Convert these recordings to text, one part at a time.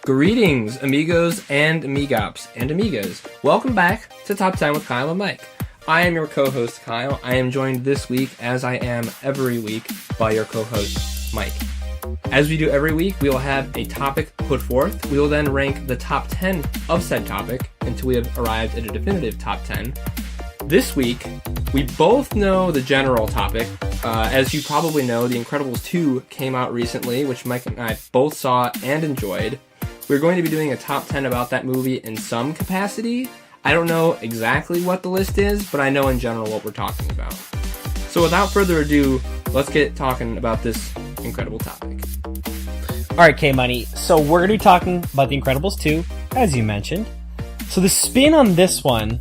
Greetings, amigos and amigops and amigas. Welcome back to Top 10 with Kyle and Mike. I am your co-host, Kyle. I am joined this week, as I am every week, by your co-host, Mike. As we do every week, we will have a topic put forth. We will then rank the top 10 of said topic until we have arrived at a definitive top 10. This week, we both know the general topic. As you probably know, The Incredibles 2 came out recently, which Mike and I both saw and enjoyed. We're going to be doing a top 10 about that movie in some capacity. I don't know exactly what the list is, but I know in general what we're talking about. So without further ado, let's get talking about this incredible topic. Alright, K-Money. So we're going to be talking about The Incredibles 2, as you mentioned. So the spin on this one,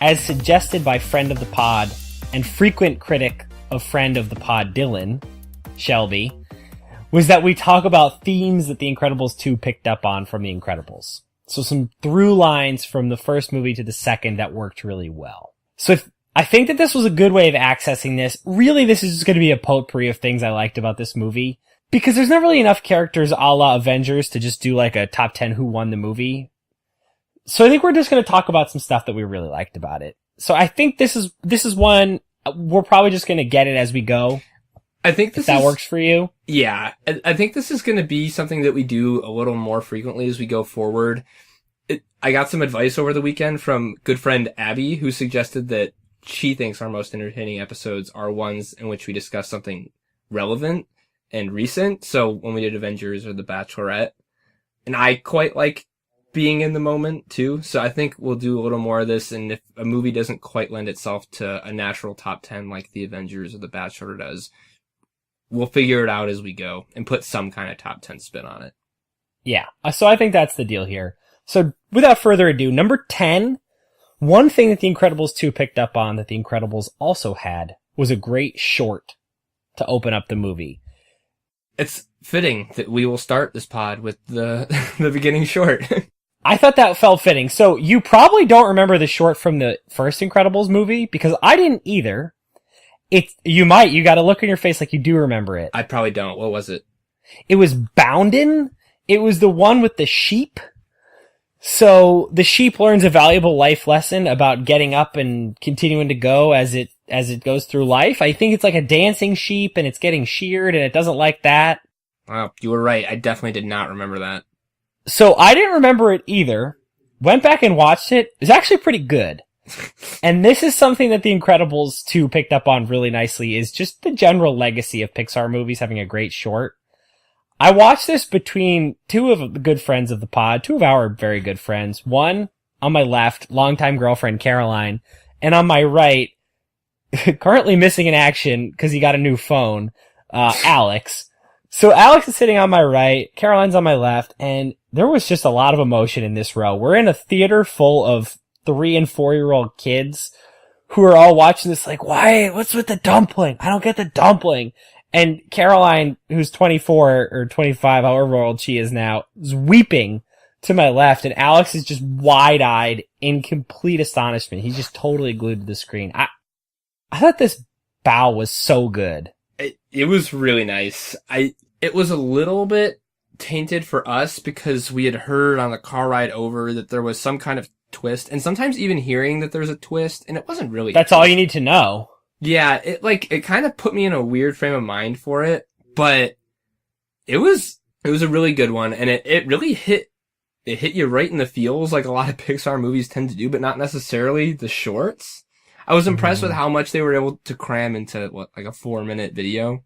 as suggested by friend of the pod and frequent critic of friend of the pod Dylan, Shelby, was that we talk about themes that The Incredibles 2 picked up on from The Incredibles. So some through lines from the first movie to the second that worked really well. So I think that this was a good way of accessing this. Really, this is just going to be a potpourri of things I liked about this movie. Because there's not really enough characters a la Avengers to just do like a top 10 who won the movie. So I think we're just going to talk about some stuff that we really liked about it. So I think this is one, we're probably just going to get it as we go. I think if that works for you. Yeah. I think this is going to be something that we do a little more frequently as we go forward. I got some advice over the weekend from good friend Abby, who suggested that she thinks our most entertaining episodes are ones in which we discuss something relevant and recent. So when we did Avengers or The Bachelorette, and I quite like being in the moment too. So I think we'll do a little more of this. And if a movie doesn't quite lend itself to a natural top 10 like The Avengers or The Bachelor does, we'll figure it out as we go and put some kind of top 10 spin on it. Yeah. So I think that's the deal here. So without further ado, number 10, one thing that The Incredibles 2 picked up on that The Incredibles also had was a great short to open up the movie. It's fitting that we will start this pod with the beginning short. I thought that felt fitting. So you probably don't remember the short from the first Incredibles movie because I didn't either. You got to look in your face like you do remember it. I probably don't. What was it? It was Boundin'. It was the one with the sheep. So the sheep learns a valuable life lesson about getting up and continuing to go as it goes through life. I think it's like a dancing sheep and it's getting sheared and it doesn't like that. Wow, you were right. I definitely did not remember that. So I didn't remember it either. Went back and watched it. It's actually pretty good. And this is something that The Incredibles 2 picked up on really nicely is just the general legacy of Pixar movies having a great short. I watched this between two of the good friends of the pod, two of our very good friends. One, on my left, longtime girlfriend Caroline, and on my right, currently missing in action because he got a new phone, Alex. So Alex is sitting on my right, Caroline's on my left, and there was just a lot of emotion in this row. We're in a theater full of 3 and 4-year-old kids who are all watching this like, why? What's with the dumpling? I don't get the dumpling. And Caroline, who's 24 or 25, however old she is now, is weeping to my left, and Alex is just wide-eyed in complete astonishment. He's just totally glued to the screen. I thought this bow was so good. It was really nice. It was a little bit tainted for us because we had heard on the car ride over that there was some kind of twist, and sometimes even hearing that there's a twist, and it wasn't really. That's all you need to know. Yeah, it kind of put me in a weird frame of mind for it, but it was a really good one, and it really hit you right in the feels like a lot of Pixar movies tend to do, but not necessarily the shorts. I was impressed with how much they were able to cram into like a 4-minute video.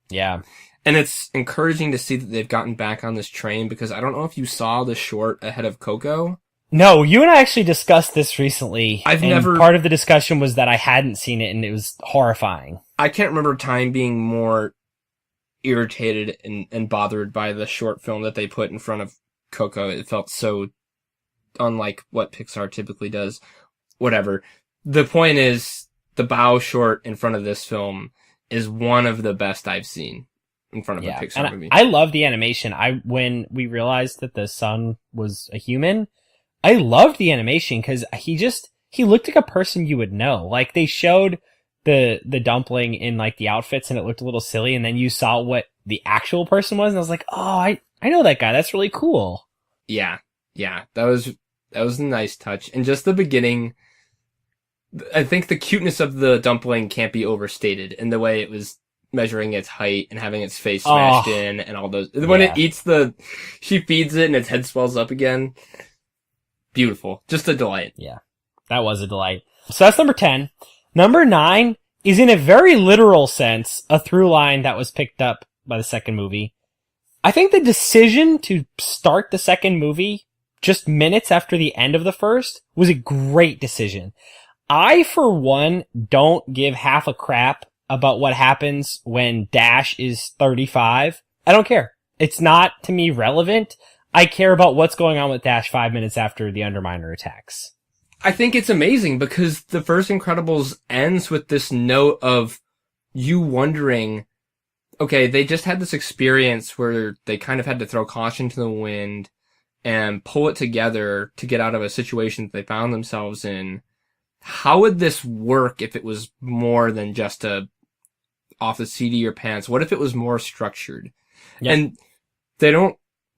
Yeah. And it's encouraging to see that they've gotten back on this train because I don't know if you saw the short ahead of Coco. No, you and I actually discussed this recently. Part of the discussion was that I hadn't seen it and it was horrifying. I can't remember time being more irritated and bothered by the short film that they put in front of Coco. It felt so unlike what Pixar typically does. Whatever. The point is, the bow short in front of this film is one of the best I've seen in front of a Pixar movie. I love the animation. When we realized that the son was a human, I loved the animation because he looked like a person you would know. Like they showed the dumpling in like the outfits and it looked a little silly, and then you saw what the actual person was, and I was like, oh, I know that guy. That's really cool. Yeah. That was a nice touch. And just the beginning, I think the cuteness of the dumpling can't be overstated in the way it was measuring its height and having its face smashed in and all those. When it eats she feeds it and its head swells up again. Beautiful. Just a delight. Yeah. That was a delight. So that's number 10. Number 9 is in a very literal sense a through line that was picked up by the second movie. I think the decision to start the second movie just minutes after the end of the first was a great decision. I, for one, don't give half a crap about what happens when Dash is 35. I don't care. It's not, to me, relevant. I care about what's going on with Dash 5 minutes after the Underminer attacks. I think it's amazing because the first Incredibles ends with this note of you wondering, okay, they just had this experience where they kind of had to throw caution to the wind and pull it together to get out of a situation that they found themselves in. How would this work if it was more than just a off the seat of your pants? What if it was more structured? Yep. And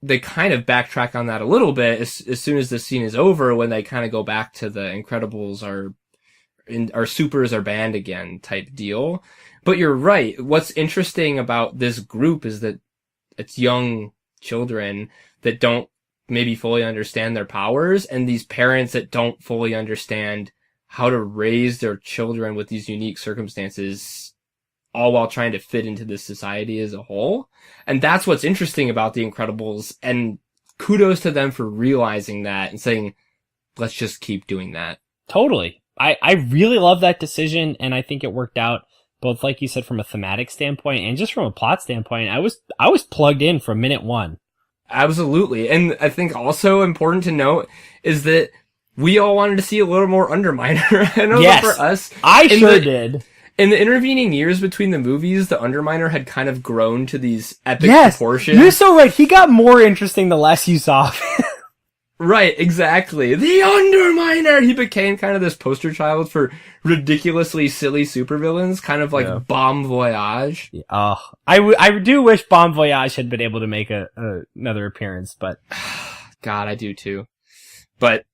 they kind of backtrack on that a little bit as soon as the scene is over, when they kind of go back to the Incredibles our supers are banned again type deal. But you're right. What's interesting about this group is that it's young children that don't maybe fully understand their powers, and these parents that don't fully understand how to raise their children with these unique circumstances, all while trying to fit into this society as a whole. And that's what's interesting about The Incredibles, and kudos to them for realizing that and saying, let's just keep doing that. Totally. I really love that decision, and I think it worked out, both like you said, from a thematic standpoint and just from a plot standpoint. I was plugged in from minute one. Absolutely. And I think also important to note is that we all wanted to see a little more Underminer. I know that for us. I sure did. In the intervening years between the movies, the Underminer had kind of grown to these epic proportions. You're so right. He got more interesting the less you saw of him. Right, exactly. The Underminer! He became kind of this poster child for ridiculously silly supervillains, kind of like Bon Voyage. Yeah. I do wish Bon Voyage had been able to make another appearance, but... God, I do too. But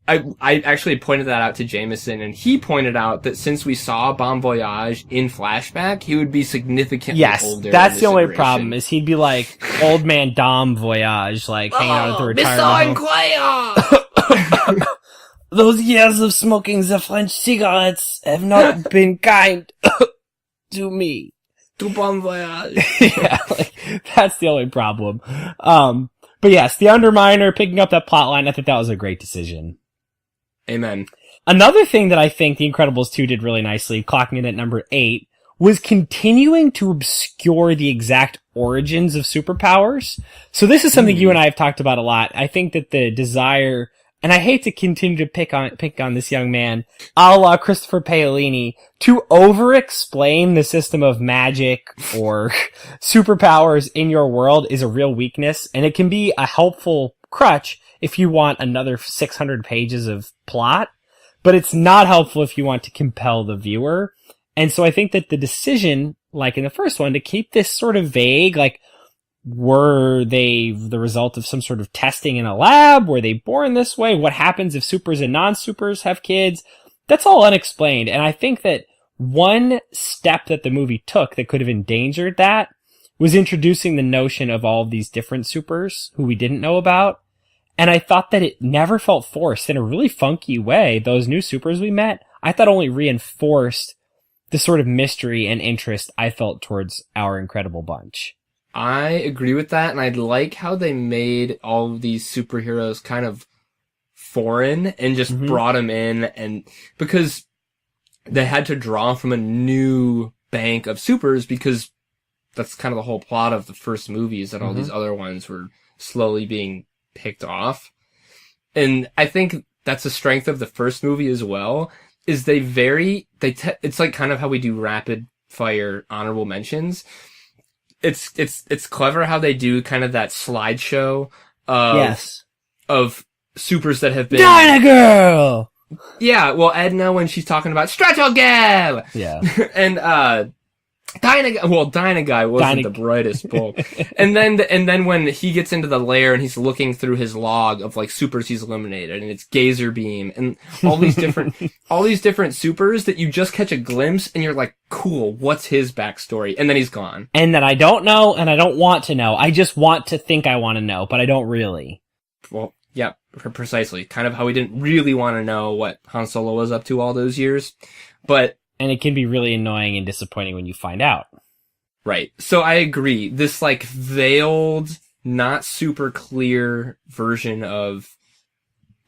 I actually pointed that out to Jameson, and he pointed out that since we saw Bon Voyage in flashback, he would be significantly older. Yes, that's the only problem, is he'd be like old man Dom Voyage, like hanging out at the retirement home. Those years of smoking the French cigarettes have not been kind to me. To Bon Voyage. Yeah, that's the only problem. But yes, the Underminer, picking up that plotline, I think that was a great decision. Amen. Another thing that I think The Incredibles 2 did really nicely, clocking in at number 8, was continuing to obscure the exact origins of superpowers. So this is something you and I have talked about a lot. I think that the desire, and I hate to continue to pick on this young man, a la Christopher Paolini, to over-explain the system of magic or superpowers in your world is a real weakness, and it can be a helpful crutch if you want another 600 pages of plot, but it's not helpful if you want to compel the viewer. And so I think that the decision, like in the first one, to keep this sort of vague, like, were they the result of some sort of testing in a lab? Were they born this way? What happens if supers and non-supers have kids? That's all unexplained. And I think that one step that the movie took that could have endangered that was introducing the notion of all of these different supers who we didn't know about. And I thought that it never felt forced in a really funky way. Those new supers we met, I thought only reinforced the sort of mystery and interest I felt towards our incredible bunch. I agree with that, and I like how they made all of these superheroes kind of foreign and just brought them in, and because they had to draw from a new bank of supers, because that's kind of the whole plot of the first movie, is that all these other ones were slowly being picked off. And I think that's the strength of the first movie as well, is it's like kind of how we do rapid fire honorable mentions. It's clever how they do kind of that slideshow of supers that have been Dyna Girl. Yeah, well, Edna when she's talking about Strato Girl. Yeah. And Dynaguy wasn't the brightest bulb. and then when he gets into the lair and he's looking through his log of like supers he's eliminated, and it's Gazer Beam and all these different supers that you just catch a glimpse and you're like, cool, what's his backstory? And then he's gone. And that I don't know and I don't want to know. I just want to think I want to know, but I don't really. Well, yeah, precisely. Kind of how we didn't really want to know what Han Solo was up to all those years. And it can be really annoying and disappointing when you find out. Right. So I agree. This like veiled, not super clear version of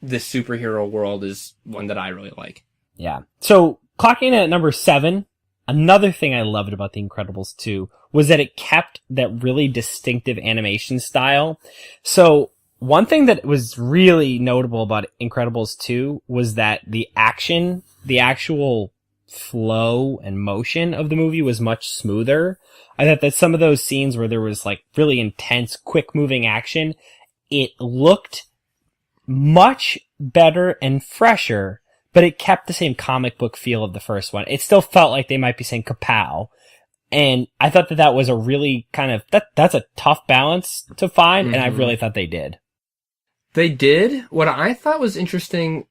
this superhero world is one that I really like. Yeah. So clocking in at number 7, another thing I loved about The Incredibles 2 was that it kept that really distinctive animation style. So one thing that was really notable about Incredibles 2 was that the action, the actual flow and motion of the movie was much smoother. I thought that some of those scenes where there was like really intense, quick moving action, it looked much better and fresher, but it kept the same comic book feel of the first one. It still felt like they might be saying kapow. And I thought that was a really kind of, that's a tough balance to find, and I really thought they did. They did. What I thought was interesting,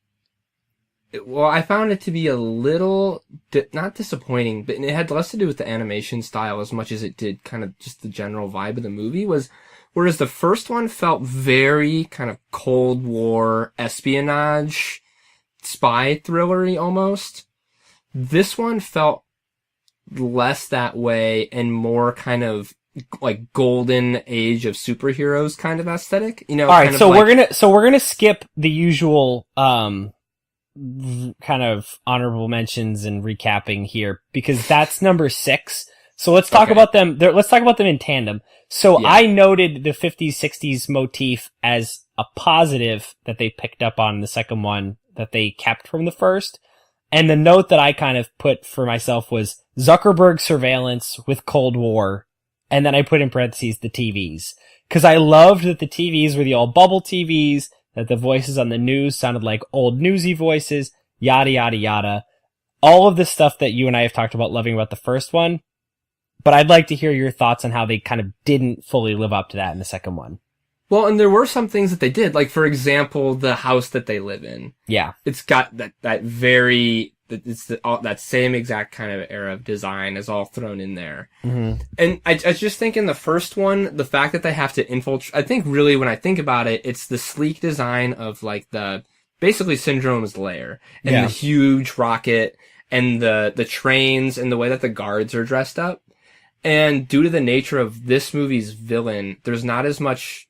well, I found it to be a little, not disappointing, but it had less to do with the animation style as much as it did kind of just the general vibe of the movie, was whereas the first one felt very kind of Cold War espionage, spy thriller-y almost, this one felt less that way and more kind of like golden age of superheroes kind of aesthetic, you know. All right, so we're gonna skip the usual kind of honorable mentions and recapping here because that's number 6. So let's talk about them. Let's talk about them in tandem. So yeah. I noted the 50s, 60s motif as a positive that they picked up on in the second one that they kept from the first. And the note that I kind of put for myself was Zuckerberg surveillance with Cold War. And then I put in parentheses the TVs. Cause I loved that the TVs were the old bubble TVs, that the voices on the news sounded like old newsy voices, yada, yada, yada. All of the stuff that you and I have talked about loving about the first one. But I'd like to hear your thoughts on how they kind of didn't fully live up to that in the second one. Well, and there were some things that they did, like, for example, the house that they live in. Yeah. It's got that same exact kind of era of design is all thrown in there. Mm-hmm. And I just think in the first one, the fact that they have to infiltrate, I think really when I think about it, it's the sleek design of like basically Syndrome's lair and the huge rocket and the trains and the way that the guards are dressed up. And due to the nature of this movie's villain, there's not as much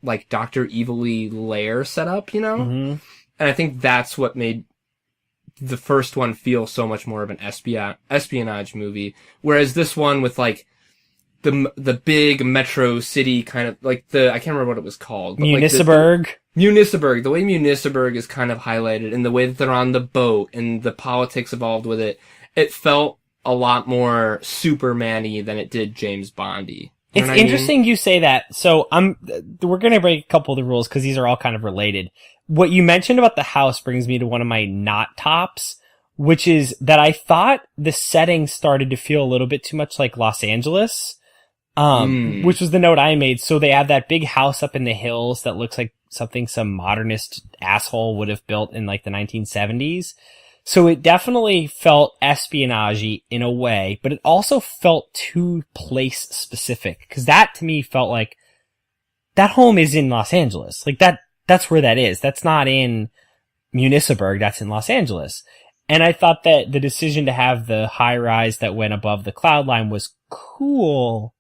like Dr. Evil-y lair set up, you know? Mm-hmm. And I think that's what made the first one feel so much more of an espionage movie. Whereas this one with like the big metro city kind of like I can't remember what it was called. But Municeburg. Like Municeburg. The way Municeburg is kind of highlighted and the way that they're on the boat and the politics involved with it, it felt a lot more Superman-y than it did James Bond-y. It's interesting you say that. So we're going to break a couple of the rules because these are all kind of related. What you mentioned about the house brings me to one of my not tops, which is that I thought the setting started to feel a little bit too much like Los Angeles, which was the note I made. So they have that big house up in the hills that looks like something some modernist asshole would have built in like the 1970s. So it definitely felt espionage-y in a way, but it also felt too place specific. Cause that to me felt like that home is in Los Angeles. Like that's where that is. That's not in Municeburg. That's in Los Angeles. And I thought that the decision to have the high rise that went above the cloud line was cool,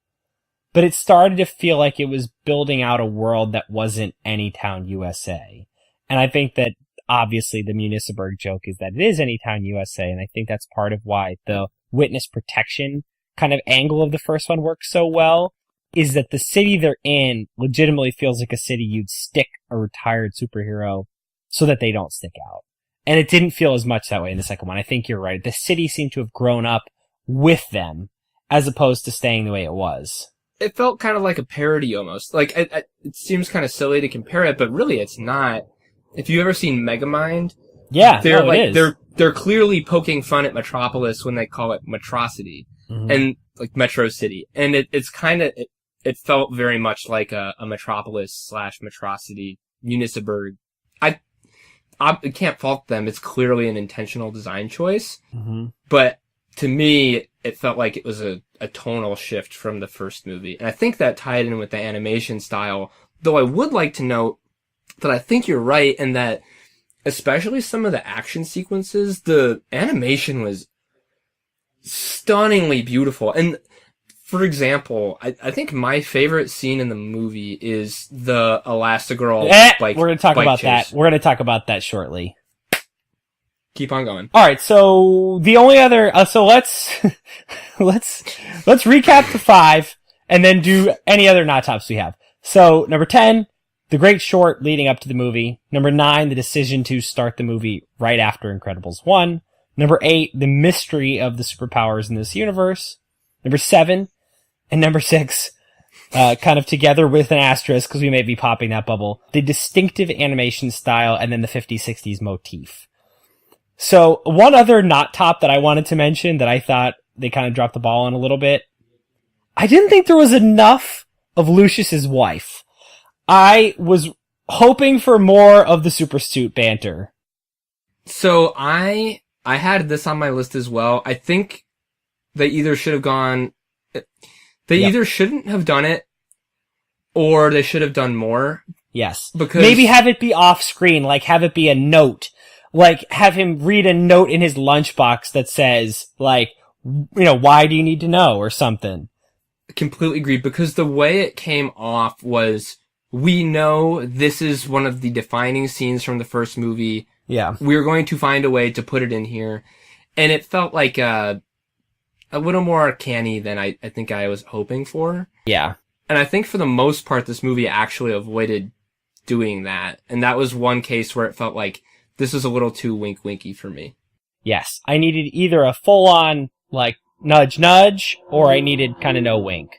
but it started to feel like it was building out a world that wasn't Anytown, USA. And I think that obviously the Municeburg joke is that it is Anytown, USA, and I think that's part of why the witness protection kind of angle of the first one works so well, is that the city they're in legitimately feels like a city you'd stick a retired superhero so that they don't stick out. And it didn't feel as much that way in the second one. I think you're right. The city seemed to have grown up with them as opposed to staying the way it was. It felt kind of like a parody almost. Like, it seems kind of silly to compare it, but really it's not. If you've ever seen Megamind, they're clearly poking fun at Metropolis when they call it Metrocity. Mm-hmm. And like Metro City, and it's kind of it felt very much like a Metropolis / Metrocity Uniceburg. I can't fault them. It's clearly an intentional design choice, but to me, it felt like it was a tonal shift from the first movie, and I think that tied in with the animation style. Though I would like to note that I think you're right, and that especially some of the action sequences, the animation was stunningly beautiful. And for example, I think my favorite scene in the movie is the Elastigirl bike. We're going to talk about chase. that. We're going to talk about that shortly. Keep on going. All right. So the only other, so let's recap the 5 and then do any other not tops we have. So number 10, the great short leading up to the movie. Number 9, the decision to start the movie right after Incredibles 1. Number 8, the mystery of the superpowers in this universe. Number 7, and number 6, kind of together with an asterisk because we may be popping that bubble, the distinctive animation style and then the 50s, 60s motif. So one other not top that I wanted to mention that I thought they kind of dropped the ball on a little bit. I didn't think there was enough of Lucius's wife. I was hoping for more of the supersuit banter. So I had this on my list as well. I think they either should have gone... They either shouldn't have done it, or they should have done more. Yes. Because maybe have it be off screen, like have it be a note. Like have him read a note in his lunchbox that says, like, why do you need to know, or something. Completely agree, because the way it came off was, we know this is one of the defining scenes from the first movie. Yeah. We're going to find a way to put it in here. And it felt like a little more canny than I think I was hoping for. Yeah. And I think for the most part, this movie actually avoided doing that. And that was one case where it felt like this was a little too wink-winky for me. Yes. I needed either a full-on, like, nudge, or I needed kind of no wink.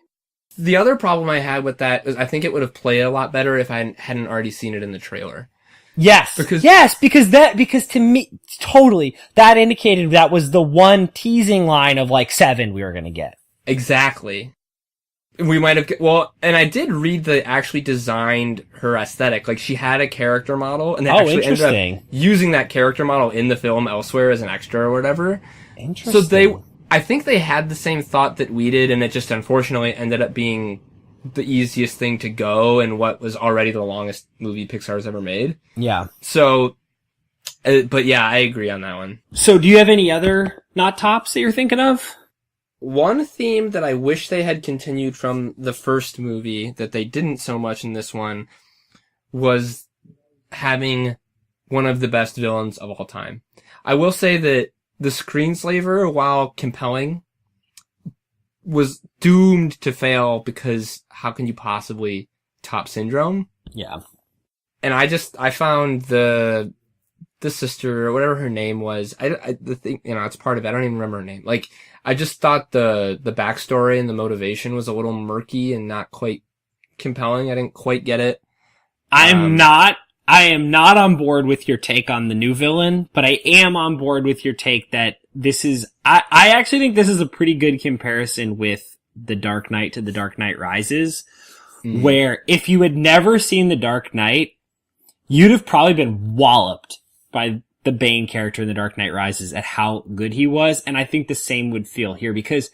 The other problem I had with that is I think it would have played a lot better if I hadn't already seen it in the trailer. Yes. Because to me, totally, that indicated that was the one teasing line of like 7 we were going to get. Exactly. We might have, and I did read that actually designed her aesthetic. Like, she had a character model, and they actually ended up using that character model in the film elsewhere as an extra or whatever. Interesting. So I think they had the same thought that we did, and it just unfortunately ended up being the easiest thing to go and what was already the longest movie Pixar's ever made. Yeah. So, but yeah, I agree on that one. So do you have any other not tops that you're thinking of? One theme that I wish they had continued from the first movie that they didn't so much in this one was having one of the best villains of all time. I will say that the Screenslaver, while compelling, was doomed to fail because how can you possibly top Syndrome? Yeah. And I found the sister, or whatever her name was, the thing, it's part of it. I don't even remember her name. Like, I just thought the backstory and the motivation was a little murky and not quite compelling. I didn't quite get it. I am not on board with your take on the new villain, but I am on board with your take that this is, I actually think this is a pretty good comparison with The Dark Knight to The Dark Knight Rises, where if you had never seen The Dark Knight, you'd have probably been walloped by the Bane character in The Dark Knight Rises at how good he was. And I think the same would feel here because,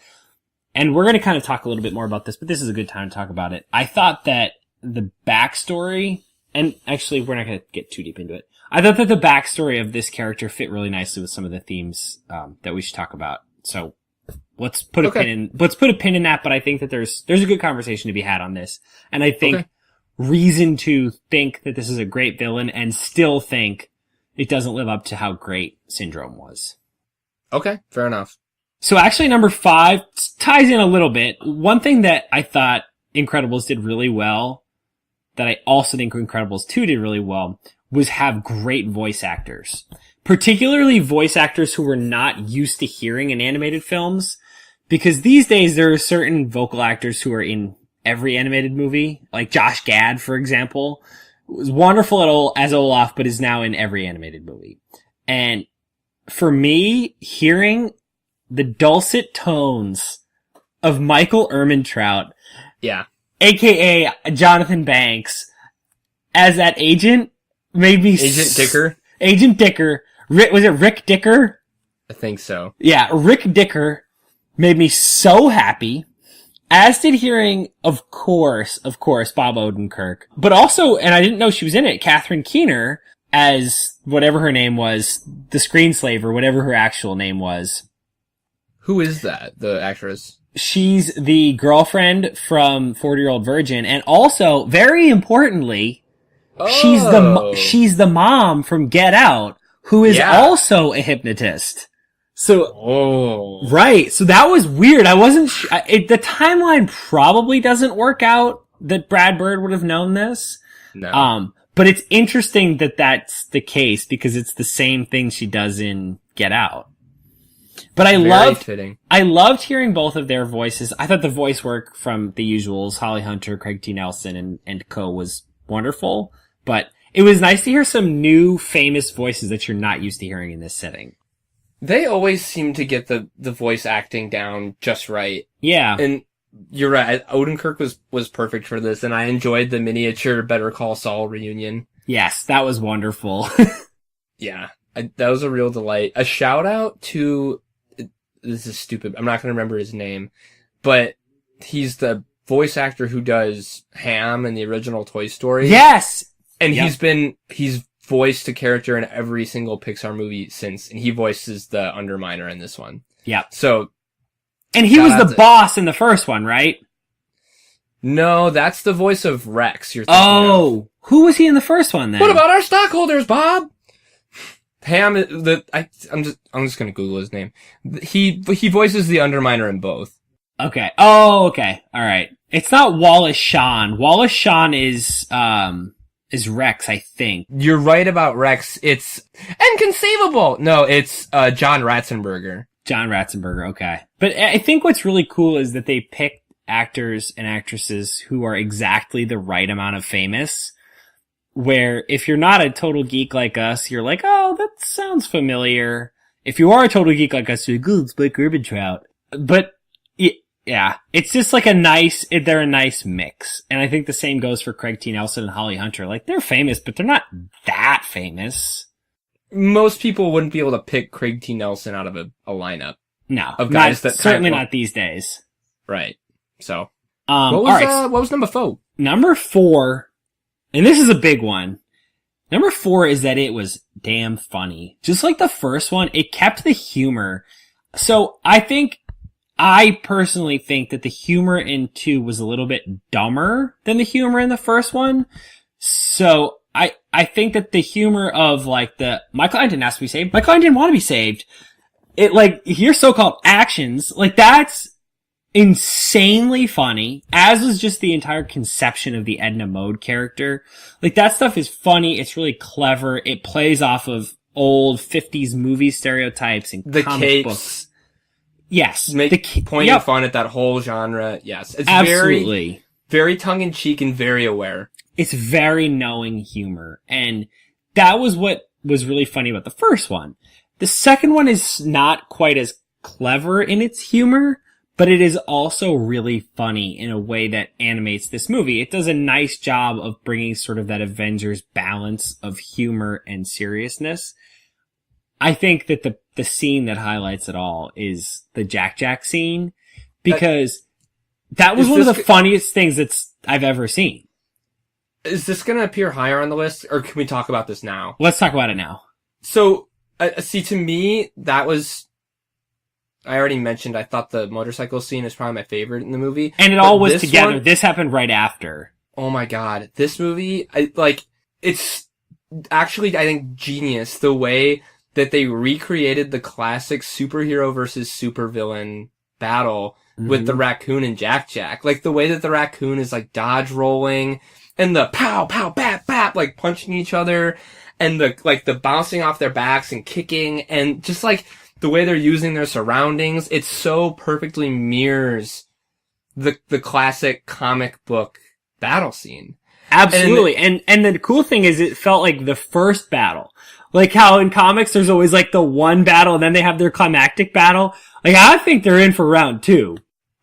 and we're going to kind of talk a little bit more about this, but this is a good time to talk about it. I thought that the backstory, and actually we're not going to get too deep into it. I thought that the backstory of this character fit really nicely with some of the themes, that we should talk about. So let's put a pin in that, but I think that there's a good conversation to be had on this. And I think reason to think that this is a great villain and still think it doesn't live up to how great Syndrome was. Okay, fair enough. So actually number 5 ties in a little bit. One thing that I thought Incredibles did really well, that I also think Incredibles 2 did really well, was have great voice actors. Particularly voice actors who were not used to hearing in animated films. Because these days there are certain vocal actors who are in every animated movie. Like Josh Gad, for example, was wonderful as Olaf, but is now in every animated movie. And for me, hearing the dulcet tones of Michael Ehrmantraut, Yeah. aka Jonathan Banks, as that agent made me Agent Dicker? Agent Dicker. Was it Rick Dicker? I think so. Yeah, Rick Dicker made me so happy. As did hearing, of course, Bob Odenkirk. But also, and I didn't know she was in it, Catherine Keener, as whatever her name was, the screenslave, or whatever her actual name was. Who is that, the actress? She's the girlfriend from 40-Year-Old Virgin, and also, very importantly, she's the mom from Get Out, who is also a hypnotist. So, right. So that was weird. I wasn't the timeline probably doesn't work out that Brad Bird would have known this. No. But it's interesting that that's the case because it's the same thing she does in Get Out. But I loved hearing both of their voices. I thought the voice work from the usuals, Holly Hunter, Craig T. Nelson, and co was wonderful. But it was nice to hear some new famous voices that you're not used to hearing in this setting. They always seem to get the voice acting down just right. Yeah. And you're right. Odenkirk was perfect for this, and I enjoyed the miniature Better Call Saul reunion. Yes, that was wonderful. Yeah. That was a real delight. A shout out to, this is stupid, I'm not going to remember his name, but he's the voice actor who does Ham in the original Toy Story. Yes! And he's voiced a character in every single Pixar movie since, and he voices the Underminer in this one. Yeah. So. And he was the boss in the first one, right? No, that's the voice of Rex you're thinking of. Who was he in the first one then? What about our stockholders, Bob? Ham, I'm just gonna Google his name. He voices the Underminer in both. Okay. Oh, okay. Alright. It's not Wallace Shawn. Wallace Shawn is Rex, I think. You're right about Rex. It's inconceivable. No, it's John Ratzenberger. John Ratzenberger, okay. But I think what's really cool is that they picked actors and actresses who are exactly the right amount of famous, where if you're not a total geek like us, you're like, oh, that sounds familiar. If you are a total geek like us, you're like, oh, it's Blake Ehrmantraut. But yeah, it's just like they're a nice mix. And I think the same goes for Craig T. Nelson and Holly Hunter. Like, they're famous, but they're not that famous. Most people wouldn't be able to pick Craig T. Nelson out of a lineup. No. Of guys that certainly not these days. Right. So. What was number 4? Number 4, and this is a big one. Number 4 is that it was damn funny. Just like the first one, it kept the humor. So I personally think that the humor in 2 was a little bit dumber than the humor in the first one. So I think that the humor of like my client didn't ask to be saved, my client didn't want to be saved. It like, your so-called actions, like that's insanely funny, as was just the entire conception of the Edna Mode character. Like that stuff is funny, it's really clever, it plays off of old 50s movie stereotypes and the comic capes. books. Yes. Pointing fun at that whole genre. Yes. It's absolutely. Very tongue-in-cheek and very aware. It's very knowing humor. And that was what was really funny about the first one. The second one is not quite as clever in its humor, but it is also really funny in a way that animates this movie. It does a nice job of bringing sort of that Avengers balance of humor and seriousness. I think that the scene that highlights it all is the Jack scene, because that was one of the funniest things I've ever seen. Is this going to appear higher on the list, or can we talk about this now? Let's talk about it now. So, see, to me, that was, I already mentioned, I thought the motorcycle scene is probably my favorite in the movie. And it all was together. This happened right after. Oh my god. This movie, it's actually, I think, genius, the way that they recreated the classic superhero versus supervillain battle with the raccoon and Jack. Like, the way that the raccoon is, like, dodge rolling, and the pow, pow, bap, bap, like, punching each other, and the bouncing off their backs and kicking, and just, like, the way they're using their surroundings, it so perfectly mirrors the classic comic book battle scene. Absolutely. And the cool thing is it felt like the first battle. Like how in comics there's always like the one battle and then they have their climactic battle. Like I think they're in for round 2.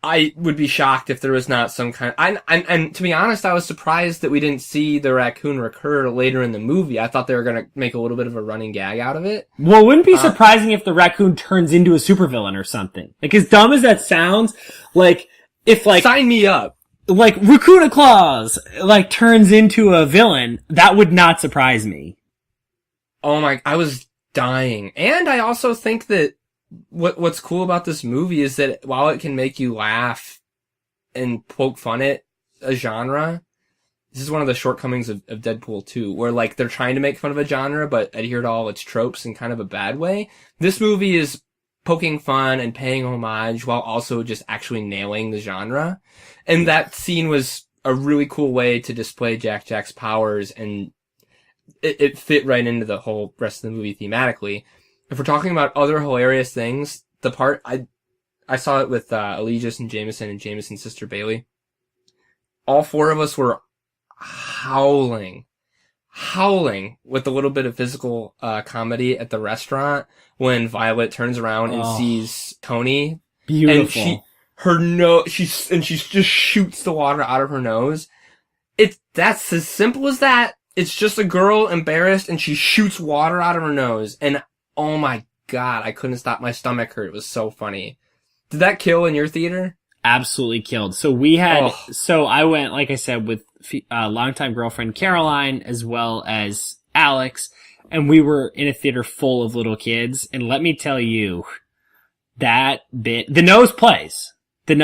I would be shocked if there was not some kind of, and to be honest, I was surprised that we didn't see the raccoon recur later in the movie. I thought they were going to make a little bit of a running gag out of it. Well, it wouldn't be surprising if the raccoon turns into a supervillain or something. Like, as dumb as that sounds, like, if like... Sign me up! Like, Raccoon Claus, like, turns into a villain, that would not surprise me. Oh my, I was dying. And I also think that what's cool about this movie is that while it can make you laugh and poke fun at a genre, this is one of the shortcomings of Deadpool 2, where like they're trying to make fun of a genre but adhere to all its tropes in kind of a bad way. This movie is poking fun and paying homage while also just actually nailing the genre. And that scene was a really cool way to display Jack's powers, and it fit right into the whole rest of the movie thematically. If we're talking about other hilarious things, the part I saw it with Allegius and Jameson's sister Bailey. All four of us were howling with a little bit of physical comedy at the restaurant when Violet turns around and sees Tony. Beautiful. And she just shoots the water out of her nose. That's as simple as that. It's just a girl embarrassed and she shoots water out of her nose. And oh my God, I couldn't stop. My stomach hurt. It was so funny. Did that kill in your theater? Absolutely killed. So I went, like I said, with longtime girlfriend Caroline as well as Alex, and we were in a theater full of little kids. And let me tell you, that bit, the nose plays, and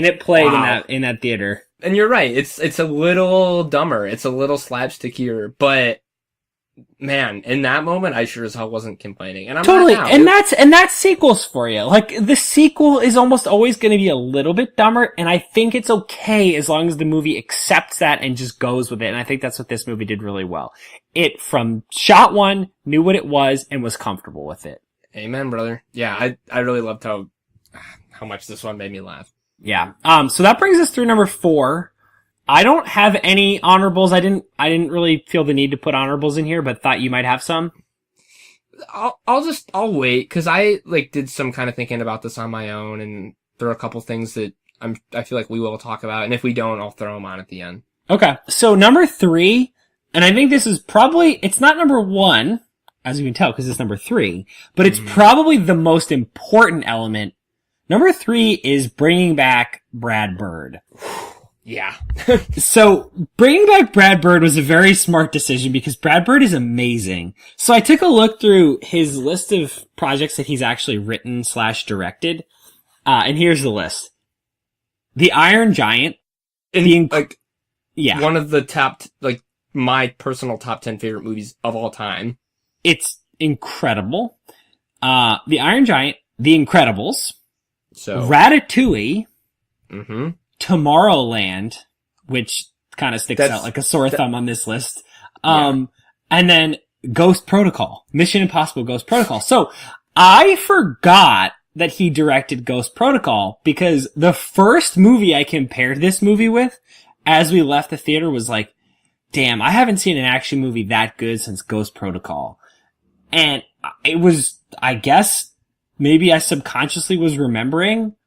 it played in that theater. And you're right. It's a little dumber. It's a little slapstickier, but man, in that moment, I sure as hell wasn't complaining. And I'm totally, not now. And that's sequels for you. Like, the sequel is almost always going to be a little bit dumber, and I think it's okay as long as the movie accepts that and just goes with it. And I think that's what this movie did really well. It, from shot one, knew what it was and was comfortable with it. Amen, brother. Yeah, I really loved how much this one made me laugh. Yeah. So that brings us through number 4. I don't have any honorables. I didn't really feel the need to put honorables in here, but thought you might have some. I'll wait, cause I did some kind of thinking about this on my own, and there are a couple things that I feel like we will talk about, and if we don't, I'll throw them on at the end. Okay. So number 3, and I think this is it's not number 1, as you can tell, cause it's number 3, but it's probably the most important element. Number 3 is bringing back Brad Bird. Yeah. So, bringing back Brad Bird was a very smart decision because Brad Bird is amazing. So I took a look through his list of projects that he's actually written / directed. And here's the list. The Iron Giant. One of the top, my personal top 10 favorite movies of all time. It's incredible. The Iron Giant, The Incredibles. So Ratatouille. Mm-hmm. Tomorrowland, which kind of sticks out like a sore thumb on this list. And then Ghost Protocol, Mission Impossible Ghost Protocol. So I forgot that he directed Ghost Protocol because the first movie I compared this movie with as we left the theater was like, damn, I haven't seen an action movie that good since Ghost Protocol. And it was, I guess, maybe I subconsciously was remembering.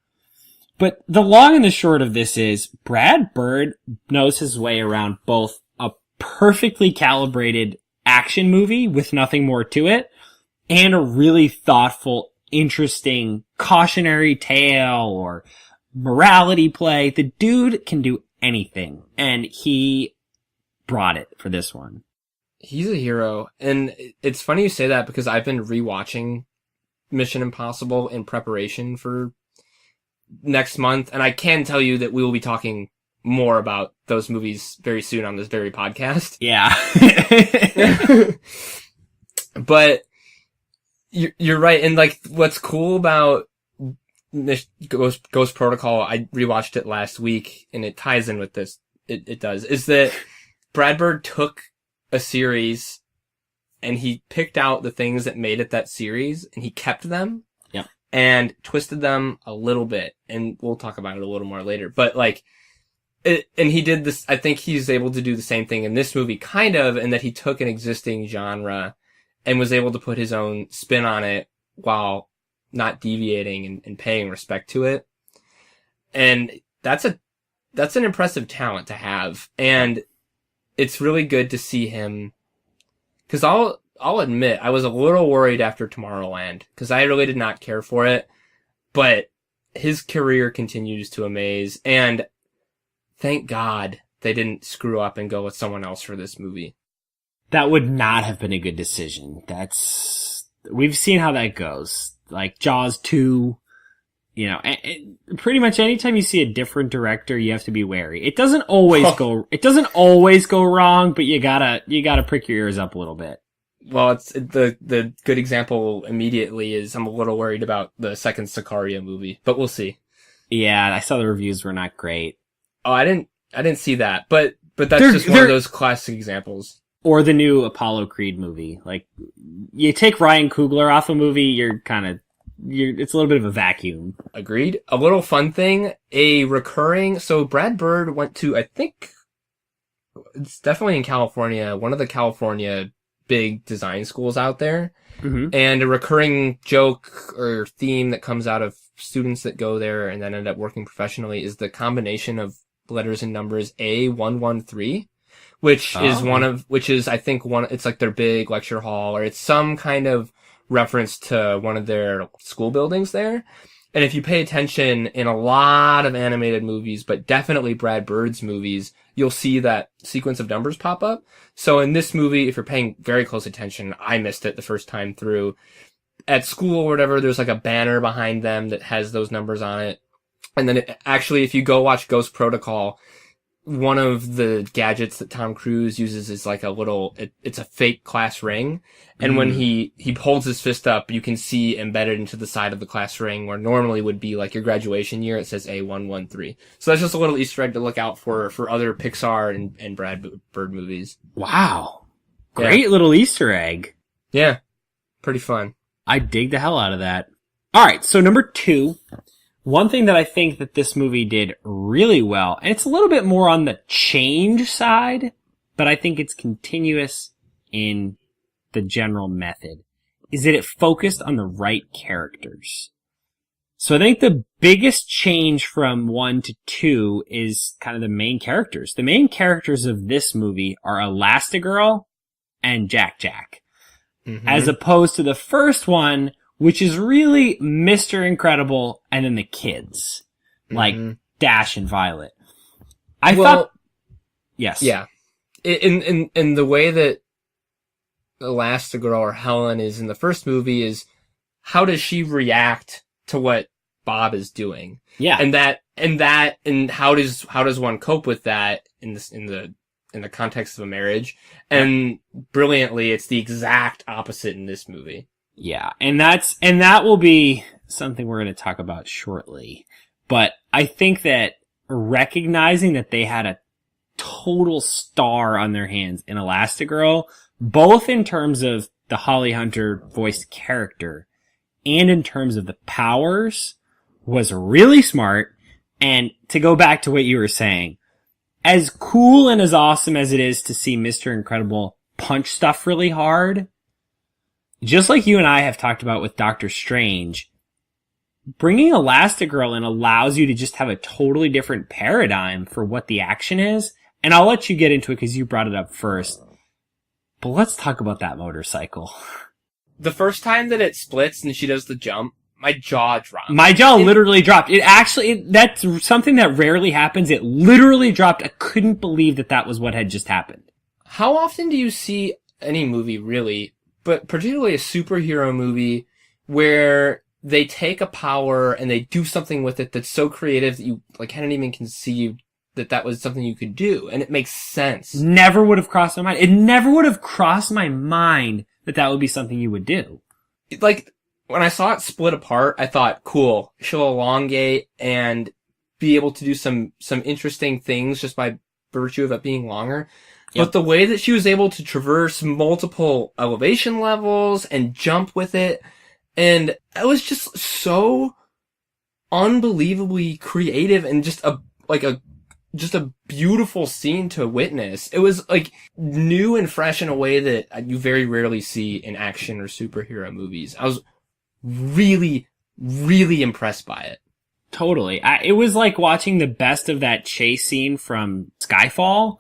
But the long and the short of this is Brad Bird knows his way around both a perfectly calibrated action movie with nothing more to it and a really thoughtful, interesting cautionary tale or morality play. The dude can do anything, and he brought it for this one. He's a hero. And it's funny you say that because I've been rewatching Mission Impossible in preparation for next month, and I can tell you that we will be talking more about those movies very soon on this very podcast. Yeah. But you're right, and what's cool about Ghost Protocol, I rewatched it last week, and it ties in with this. It does, is that Brad Bird took a series and he picked out the things that made it that series, and he kept them. And twisted them a little bit, and we'll talk about it a little more later. But and he did this. I think he's able to do the same thing in this movie, kind of, in that he took an existing genre and was able to put his own spin on it while not deviating and paying respect to it. And that's an impressive talent to have. And it's really good to see him, because I'll admit, I was a little worried after Tomorrowland, because I really did not care for it, but his career continues to amaze, and thank God they didn't screw up and go with someone else for this movie. That would not have been a good decision. We've seen how that goes. Like Jaws 2, you know, pretty much anytime you see a different director, you have to be wary. It doesn't always go wrong, but you gotta prick your ears up a little bit. Well, it's the good example immediately is I'm a little worried about the second Sicario movie, but we'll see. Yeah, I saw the reviews were not great. Oh, I didn't see that, but that's just one of those classic examples. Or the new Apollo Creed movie. Like, you take Ryan Coogler off a movie, it's a little bit of a vacuum. Agreed. A little fun thing, so Brad Bird went to, I think, it's definitely in California, one of the California big design schools out there. Mm-hmm. And a recurring joke or theme that comes out of students that go there and then end up working professionally is the combination of letters and numbers A113. Which is I think it's like their big lecture hall, or it's some kind of reference to one of their school buildings there. And if you pay attention in a lot of animated movies, but definitely Brad Bird's movies, you'll see that sequence of numbers pop up. So in this movie, if you're paying very close attention, I missed it the first time through. At school or whatever, there's like a banner behind them that has those numbers on it. And then if you go watch Ghost Protocol, one of the gadgets that Tom Cruise uses is like it's a fake class ring. And when he holds his fist up, you can see embedded into the side of the class ring where normally would be like your graduation year, it says A113. So that's just a little Easter egg to look out for other Pixar and Brad Bird movies. Wow. Great little Easter egg. Yeah. Pretty fun. I dig the hell out of that. Alright, so number 2. One thing that I think that this movie did really well, and it's a little bit more on the change side, but I think it's continuous in the general method, is that it focused on the right characters. So I think the biggest change from 1 to 2 is kind of the main characters. The main characters of this movie are Elastigirl and Jack Jack. Mm-hmm. As opposed to the first one, which is really Mr. Incredible and then the kids, like Dash and Violet. I thought, yes. Yeah. In the way that Elastigirl or Helen is in the first movie is, how does she react to what Bob is doing? Yeah. And how does one cope with that in the context of a marriage? And brilliantly, it's the exact opposite in this movie. Yeah, and that will be something we're going to talk about shortly. But I think that recognizing that they had a total star on their hands in Elastigirl, both in terms of the Holly Hunter voiced character and in terms of the powers, was really smart. And to go back to what you were saying, as cool and as awesome as it is to see Mr. Incredible punch stuff really hard, just like you and I have talked about with Doctor Strange, bringing Elastigirl in allows you to just have a totally different paradigm for what the action is. And I'll let you get into it because you brought it up first. But let's talk about that motorcycle. The first time that it splits and she does the jump, my jaw dropped. My jaw literally dropped. That's something that rarely happens. It literally dropped. I couldn't believe that was what had just happened. How often do you see any movie, really, but particularly a superhero movie, where they take a power and they do something with it that's so creative that you hadn't even conceived that was something you could do, and it makes sense. Never would have crossed my mind. It never would have crossed my mind that would be something you would do. When I saw it split apart, I thought, cool, she'll elongate and be able to do some interesting things just by virtue of it being longer. Yep. But the way that she was able to traverse multiple elevation levels and jump with it, and it was just so unbelievably creative and just a beautiful scene to witness. It was new and fresh in a way that you very rarely see in action or superhero movies. I was really, really impressed by it. Totally. It was like watching the best of that chase scene from Skyfall.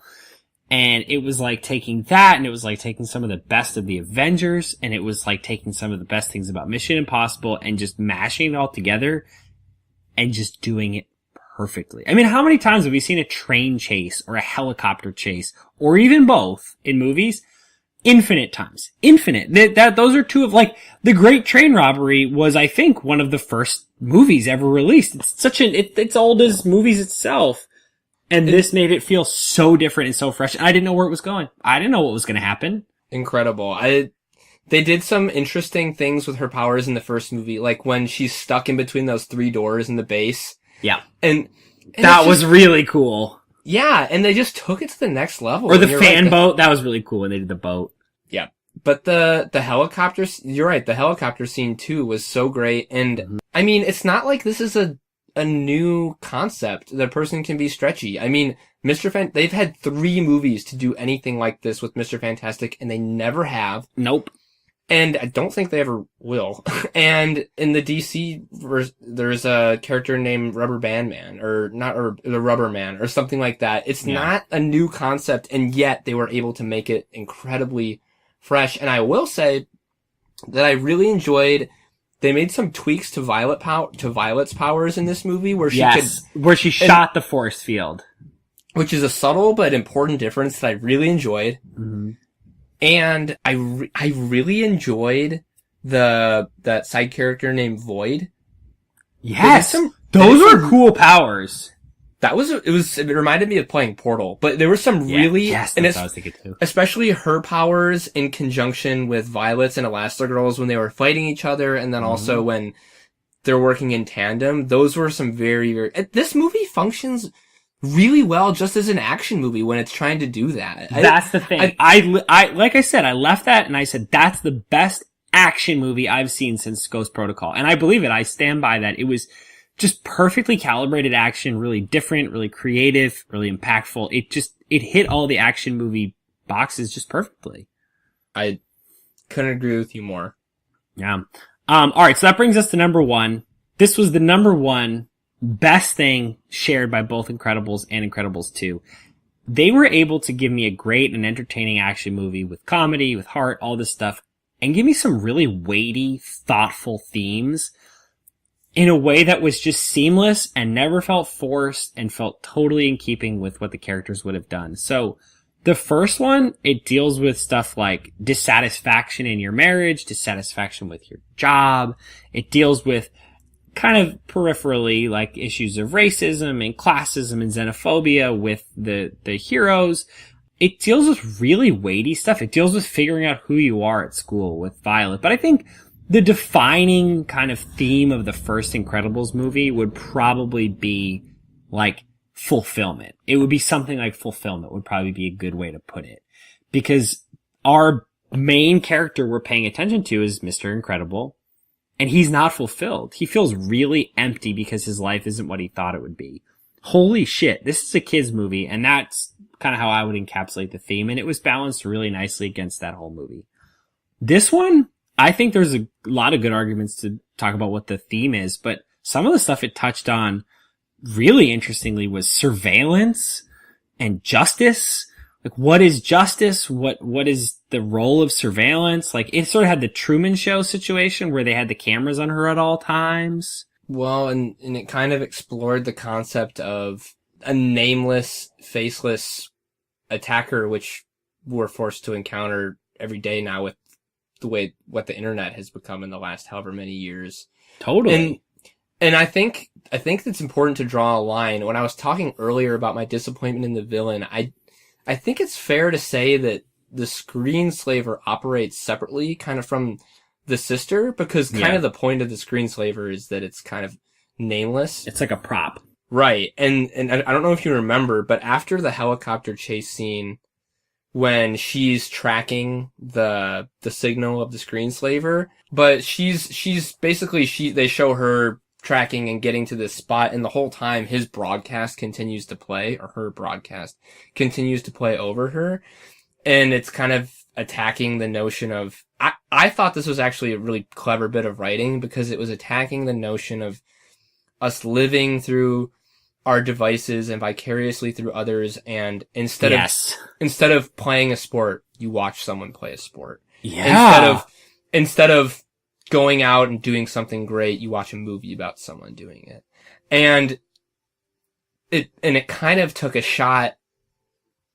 And it was like taking that, and it was like taking some of the best of the Avengers, and it was like taking some of the best things about Mission Impossible and just mashing it all together and just doing it perfectly. I mean, how many times have we seen a train chase or a helicopter chase or even both in movies? Infinite times. Infinite. Those are two of, like, The Great Train Robbery was, I think, one of the first movies ever released. It's old as movies itself. And this made it feel so different and so fresh. I didn't know where it was going. I didn't know what was going to happen. Incredible. They did some interesting things with her powers in the first movie, like when she's stuck in between those 3 doors in the base. Yeah. And that was really cool. Yeah, and they just took it to the next level. Or the fan boat. That was really cool when they did the boat. Yeah. But the helicopter, you're right, the helicopter scene too was so great. And I mean, it's not like this is a new concept. The person can be stretchy. I mean, they've had 3 movies to do anything like this with Mr. Fantastic, and they never have. Nope. And I don't think they ever will. And in the DC verse, there's a character named Rubber Band Man, or the Rubber Man, or something like that. It's not a new concept, and yet they were able to make it incredibly fresh. And I will say that I really enjoyed. They made some tweaks to Violet's powers in this movie, where she shot the force field, which is a subtle but important difference that I really enjoyed. Mm-hmm. And I really enjoyed that side character named Void. Yes, those are cool powers. It reminded me of playing Portal, but there were some that's what I was thinking too. Especially her powers in conjunction with Violet's and Elastigirl's when they were fighting each other, and then also when they're working in tandem. Those were some very, very, this movie functions really well just as an action movie when it's trying to do that. That's the thing. I like I said, I left that and I said, that's the best action movie I've seen since Ghost Protocol. And I believe it. I stand by that. It was just perfectly calibrated action, really different, really creative, really impactful. It hit all the action movie boxes just perfectly. I couldn't agree with you more. Yeah. Alright, so that brings us to number 1. This was the number 1 best thing shared by both Incredibles and Incredibles 2. They were able to give me a great and entertaining action movie with comedy, with heart, all this stuff, and give me some really weighty, thoughtful themes in a way that was just seamless and never felt forced and felt totally in keeping with what the characters would have done. So, the first one, it deals with stuff like dissatisfaction in your marriage, dissatisfaction with your job. It deals with kind of peripherally like issues of racism and classism and xenophobia with the heroes. It deals with really weighty stuff. It deals with figuring out who you are at school with Violet. But I think the defining kind of theme of the first Incredibles movie would probably be like fulfillment. It would be something like fulfillment would probably be a good way to put it. Because our main character we're paying attention to is Mr. Incredible. And he's not fulfilled. He feels really empty because his life isn't what he thought it would be. Holy shit, this is a kid's movie, and that's kind of how I would encapsulate the theme, and it was balanced really nicely against that whole movie. This one, I think there's a lot of good arguments to talk about what the theme is, but some of the stuff it touched on really interestingly was surveillance and justice. Like, what is justice? What is the role of surveillance? Like, it sort of had the Truman Show situation where they had the cameras on her at all times. Well, and it kind of explored the concept of a nameless, faceless attacker, which we're forced to encounter every day now with the way what the internet has become in the last however many years. Totally. And I think it's important to draw a line. When I was talking earlier about my disappointment in the villain, I think it's fair to say that the screenslaver operates separately kind of from the sister, because kind of the point of the screenslaver is that it's kind of nameless. It's like a prop. Right. And I don't know if you remember, but after the helicopter chase scene, when she's tracking the signal of the screenslaver, but she's basically, they show her tracking and getting to this spot, and the whole time his broadcast continues to play, or her broadcast continues to play over her. And it's kind of attacking the notion of, I thought this was actually a really clever bit of writing because it was attacking the notion of us living through our devices and vicariously through others. And instead of playing a sport, you watch someone play a sport. Yeah. Instead of going out and doing something great, you watch a movie about someone doing it. And it kind of took a shot,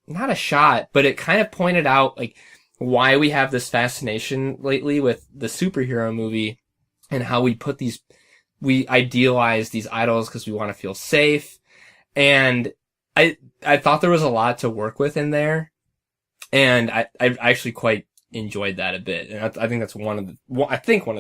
not a shot, but it kind of pointed out like why we have this fascination lately with the superhero movie and how we idealize these idols because we want to feel safe. And I thought there was a lot to work with in there. And I actually quite enjoyed that a bit. And I think that's one of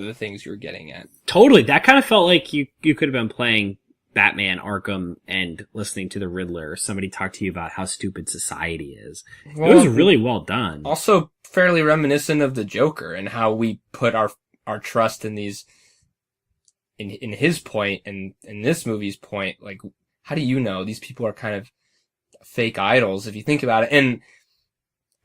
the things you were getting at. Totally. That kind of felt like you could have been playing Batman Arkham and listening to the Riddler, or somebody talk to you about how stupid society is. Well, it was really well done. Also fairly reminiscent of the Joker and how we put our trust in these, in his point and in this movie's point. Like, how do you know these people are kind of fake idols if you think about it? And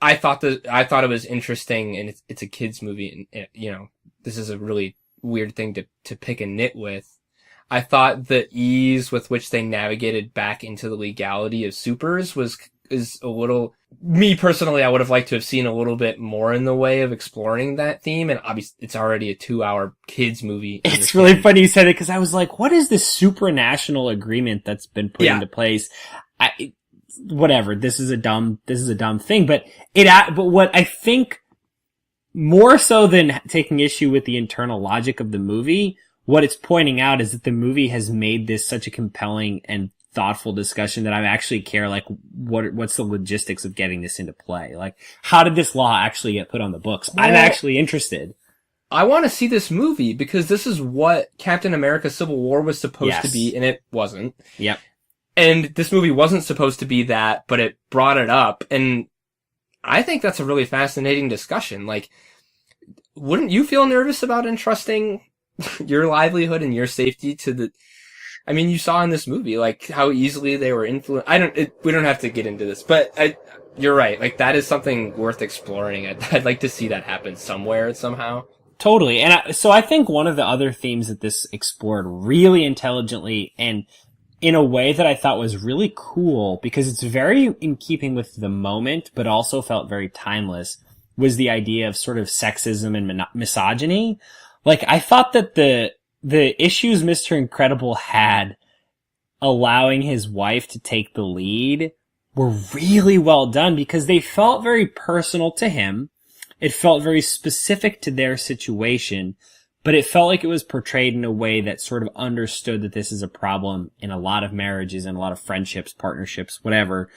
I thought it was interesting, and it's a kid's movie, and this is a really weird thing to pick a nit with. I thought the ease with which they navigated back into the legality of supers is a little, me personally, I would have liked to have seen a little bit more in the way of exploring that theme. And obviously it's already a 2-hour kids movie. It's really funny you said it because I was like, what is this supranational agreement that's been put into place? Whatever. This is a dumb thing, but what I think more so than taking issue with the internal logic of the movie, what it's pointing out is that the movie has made this such a compelling and thoughtful discussion that I actually care, like, what's the logistics of getting this into play? Like, how did this law actually get put on the books? Well, I'm actually interested. I want to see this movie because this is what Captain America Civil War was supposed to be, and it wasn't. Yep. And this movie wasn't supposed to be that, but it brought it up, and I think that's a really fascinating discussion. Like, wouldn't you feel nervous about entrusting your livelihood and your safety to you saw in this movie, like, how easily they were influenced. We don't have to get into this, but you're right. Like, that is something worth exploring. I'd like to see that happen somewhere, somehow. Totally. And so I think one of the other themes that this explored really intelligently and in a way that I thought was really cool, because it's very in keeping with the moment, but also felt very timeless, was the idea of sort of sexism and misogyny. Like, I thought that the issues Mr. Incredible had allowing his wife to take the lead were really well done because they felt very personal to him. It felt very specific to their situation, but it felt like it was portrayed in a way that sort of understood that this is a problem in a lot of marriages and a lot of friendships, partnerships, whatever,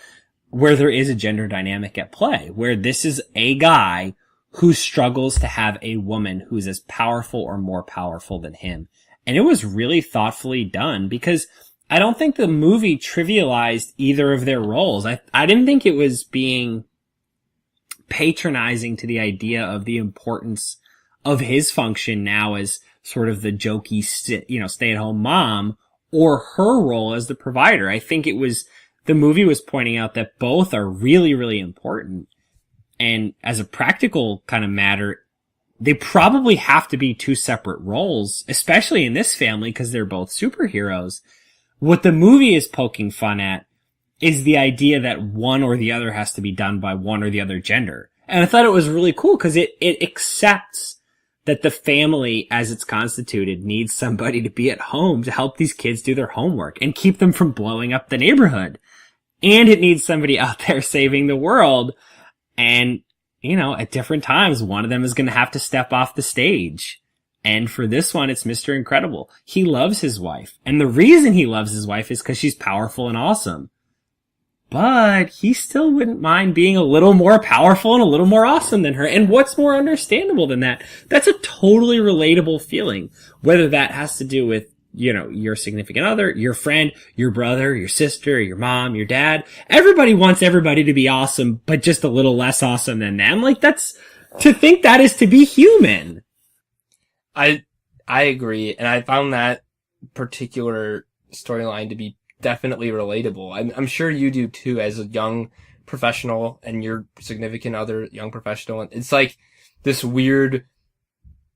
where there is a gender dynamic at play, where this is a guy who struggles to have a woman who's as powerful or more powerful than him. And it was really thoughtfully done because I don't think the movie trivialized either of their roles. I didn't think it was being patronizing to the idea of the importance of his function now as sort of the jokey, stay-at-home mom or her role as the provider. I think the movie was pointing out that both are really, really important. And as a practical kind of matter, they probably have to be two separate roles, especially in this family because they're both superheroes. What the movie is poking fun at is the idea that one or the other has to be done by one or the other gender. And I thought it was really cool because it accepts that the family as it's constituted needs somebody to be at home to help these kids do their homework and keep them from blowing up the neighborhood. And it needs somebody out there saving the world. And, at different times, one of them is going to have to step off the stage. And for this one, it's Mr. Incredible. He loves his wife. And the reason he loves his wife is because she's powerful and awesome. But he still wouldn't mind being a little more powerful and a little more awesome than her. And what's more understandable than that? That's a totally relatable feeling. Whether that has to do with, your significant other, your friend, your brother, your sister, your mom, your dad. Everybody wants everybody to be awesome, but just a little less awesome than them. Like, to think that is to be human. I agree. And I found that particular storyline to be definitely relatable. I'm sure you do too, as a young professional and your significant other, young professional. And it's like this weird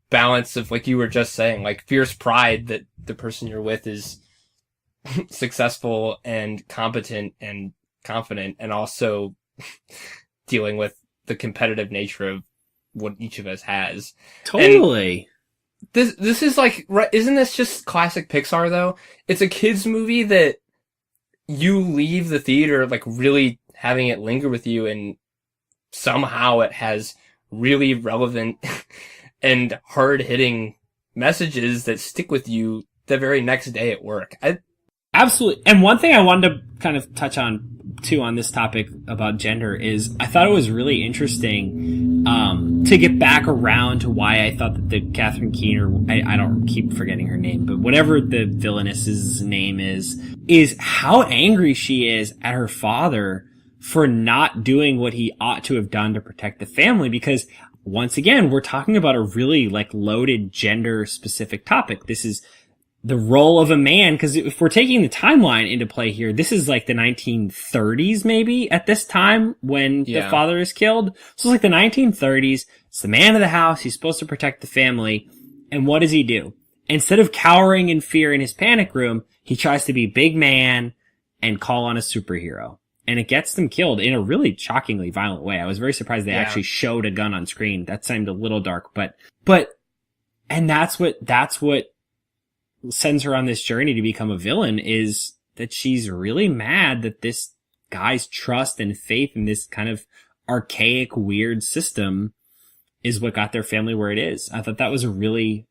balance of, like you were just saying, like fierce pride that the person you're with is successful and competent and confident, and also dealing with the competitive nature of what each of us has. Totally. And this is like, isn't this just classic Pixar though? It's a kid's movie that you leave the theater like really having it linger with you, and somehow it has really relevant and hard-hitting messages that stick with you the very next day at work. Absolutely. And one thing I wanted to kind of touch on too on this topic about gender is I thought it was really interesting to get back around to why I thought that the Catherine Keener, I don't keep forgetting her name, but whatever the villainess's name is how angry she is at her father for not doing what he ought to have done to protect the family. Because once again, we're talking about a really like loaded gender specific topic. This is the role of a man, because if we're taking the timeline into play here, this is like the 1930s maybe at this time when the father is killed. So it's like the 1930s. It's the man of the house. He's supposed to protect the family. And what does he do? Instead of cowering in fear in his panic room, he tries to be big man and call on a superhero. And it gets them killed in a really shockingly violent way. I was very surprised they actually showed a gun on screen. That seemed a little dark, but, and that's what sends her on this journey to become a villain, is that she's really mad that this guy's trust and faith in this kind of archaic, weird system is what got their family where it is. I thought that was a really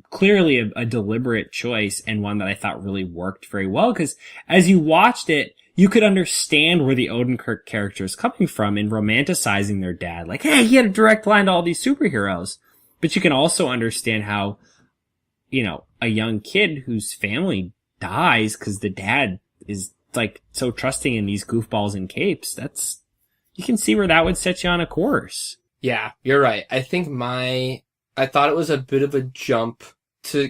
clearly a deliberate choice, and one that I thought really worked very well, because as you watched it, you could understand where the Odenkirk character is coming from in romanticizing their dad. Like, hey, he had a direct line to all these superheroes. But you can also understand how, you know, a young kid whose family dies because the dad is like so trusting in these goofballs in capes, you can see where that would set you on a course. Yeah, you're right. I think I thought it was a bit of a jump to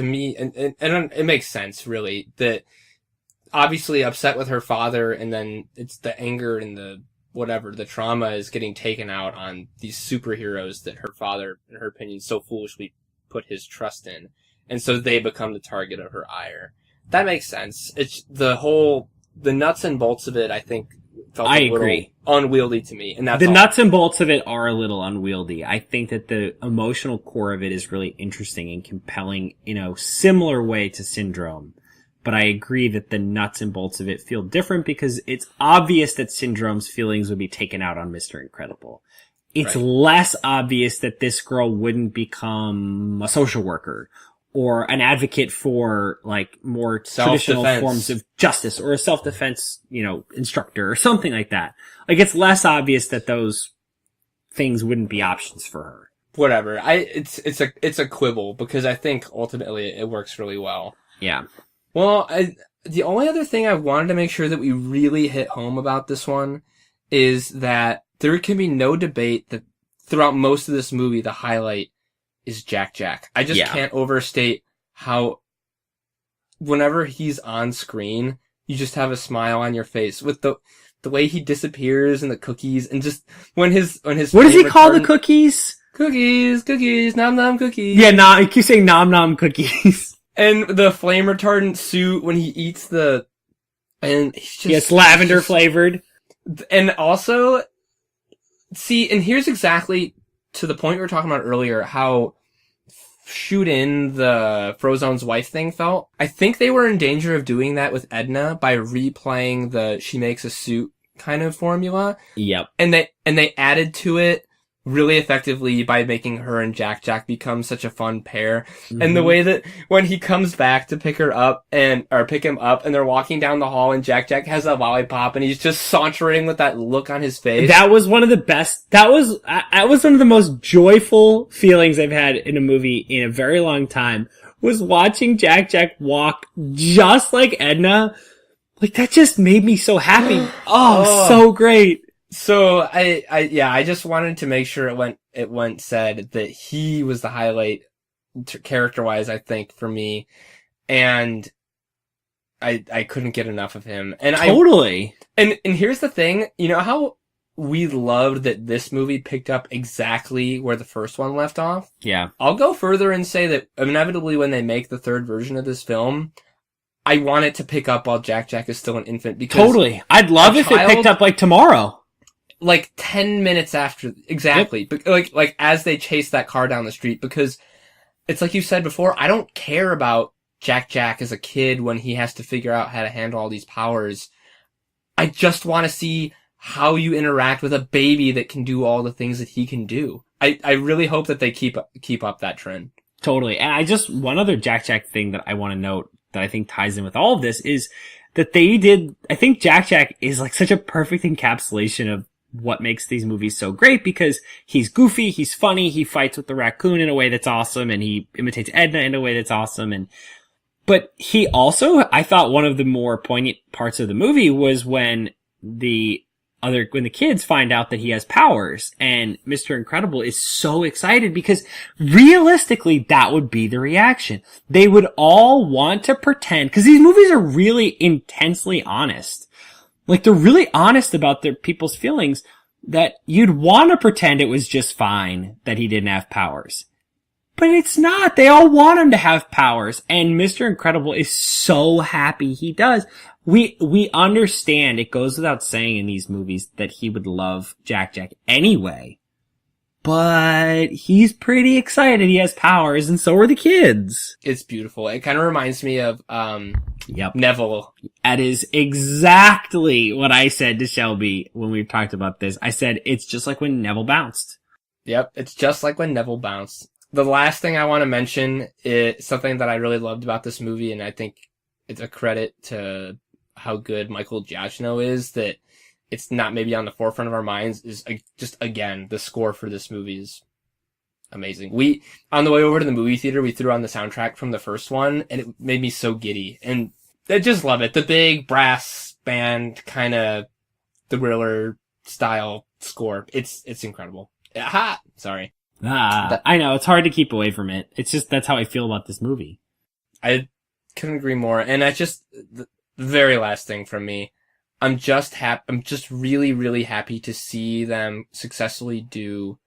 me, and it makes sense really, that obviously upset with her father, and then it's the anger and the whatever, the trauma is getting taken out on these superheroes that her father, in her opinion, so foolishly put his trust in. And so they become the target of her ire. That makes sense. It's the nuts and bolts of it, I think, felt a little unwieldy to me. And that's the nuts and bolts of it are a little unwieldy. I think that the emotional core of it is really interesting and compelling in a similar way to Syndrome. But I agree that the nuts and bolts of it feel different because it's obvious that Syndrome's feelings would be taken out on Mr. Incredible. It's less obvious that this girl wouldn't become a social worker or an advocate for like more traditional forms of justice, or a self-defense, instructor or something like that. Like, it's less obvious that those things wouldn't be options for her. Whatever. It's a quibble, because I think ultimately it works really well. Yeah. Well, the only other thing I wanted to make sure that we really hit home about this one is that there can be no debate that throughout most of this movie, the highlight is Jack Jack. I just can't overstate how whenever he's on screen, you just have a smile on your face with the way he disappears and the cookies, and just when his what does he call the cookies? Cookies, nom nom cookies. Yeah, I keep saying nom nom cookies. And the flame retardant suit when he eats and he's just... Yes, lavender flavored. And also, see, and here's exactly to the point we were talking about earlier, how shoot in the Frozone's wife thing felt. I think they were in danger of doing that with Edna by replaying the she makes a suit kind of formula. Yep. And they added to it really effectively by making her and Jack Jack become such a fun pair. Mm-hmm. And the way that when he comes back to pick him up and they're walking down the hall and Jack Jack has a lollipop and he's just sauntering with that look on his face. That was one of the best. That was one of the most joyful feelings I've had in a movie in a very long time, was watching Jack Jack walk just like Edna. Like, that just made me so happy. Oh, so great. So I just wanted to make sure it went said that he was the highlight character wise, I think, for me. And I couldn't get enough of him. And Totally. And here's the thing, you know how we loved that this movie picked up exactly where the first one left off? Yeah. I'll go further and say that inevitably when they make the third version of this film, I want it to pick up while Jack is still an infant. Because totally. I'd love if it picked up like tomorrow. Like 10 minutes after, exactly. Yep. But like as they chase that car down the street, because it's like you said before, I don't care about Jack as a kid when he has to figure out how to handle all these powers. I just want to see how you interact with a baby that can do all the things that he can do. I really hope that they keep up that trend. Totally. And one other Jack thing that I want to note that I think ties in with all of this is that I think Jack is like such a perfect encapsulation of what makes these movies so great, because he's goofy, he's funny, he fights with the raccoon in a way that's awesome, and he imitates Edna in a way that's awesome. But he also, I thought one of the more poignant parts of the movie was when the kids find out that he has powers, and Mr. Incredible is so excited because realistically that would be the reaction. They would all want to pretend, because these movies are really intensely honest. Like, they're really honest about their people's feelings, that you'd want to pretend it was just fine that he didn't have powers. But it's not. They all want him to have powers, and Mr. Incredible is so happy he does. We understand, it goes without saying in these movies, that he would love Jack anyway. But he's pretty excited he has powers, and so are the kids. It's beautiful. It kind of reminds me of Neville. That is exactly what I said to Shelby when we talked about this. I said, it's just like when Neville bounced. Yep, it's just like when Neville bounced. The last thing I want to mention is something that I really loved about this movie, and I think it's a credit to how good Michael Giacchino is, that it's not maybe on the forefront of our minds, is just, again, the score for this movie is amazing. On the way over to the movie theater, we threw on the soundtrack from the first one, and it made me so giddy. And I just love it. The big brass band, kind of thriller style score. It's incredible. Aha! Sorry. I know, it's hard to keep away from it. It's just, that's how I feel about this movie. I couldn't agree more. And I just, the very last thing from me, I'm just really, really happy to see them successfully do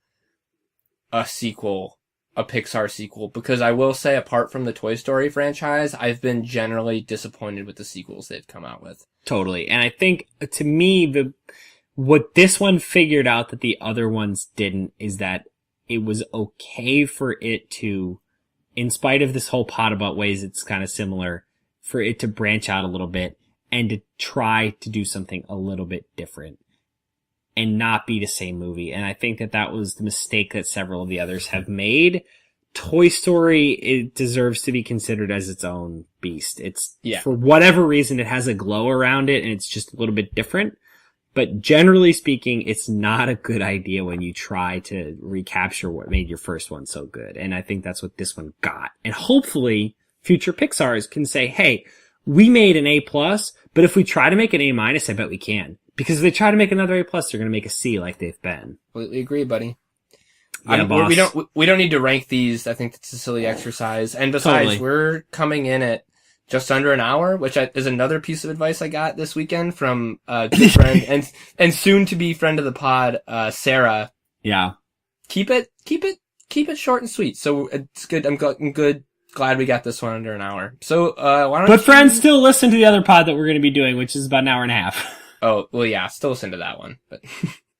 a sequel, a Pixar sequel, because I will say, apart from the Toy Story franchise, I've been generally disappointed with the sequels they've come out with. Totally. And I think, to me, what this one figured out that the other ones didn't is that it was okay for it to, in spite of this whole pot about ways it's kind of similar, for it to branch out a little bit and to try to do something a little bit different and not be the same movie. And I think that was the mistake that several of the others have made. Toy Story, it deserves to be considered as its own beast. For whatever reason, it has a glow around it and it's just a little bit different. But generally speaking, it's not a good idea when you try to recapture what made your first one so good. And I think that's what this one got. And hopefully future Pixars can say, hey, we made an A+, but if we try to make an A-, I bet we can. Because if they try to make another A+, they're going to make a C like they've been. Completely agree, buddy. Yeah, boss. We don't need to rank these. I think that's a silly exercise. And besides, We're coming in at just under an hour, which is another piece of advice I got this weekend from a good friend and soon to be friend of the pod, Sarah. Yeah. Keep it short and sweet. So it's good. I'm good. Glad we got this one under an hour. So, why don't But friends, still listen to the other pod that we're going to be doing, which is about an hour and a half. Oh, well, yeah, still listen to that one. But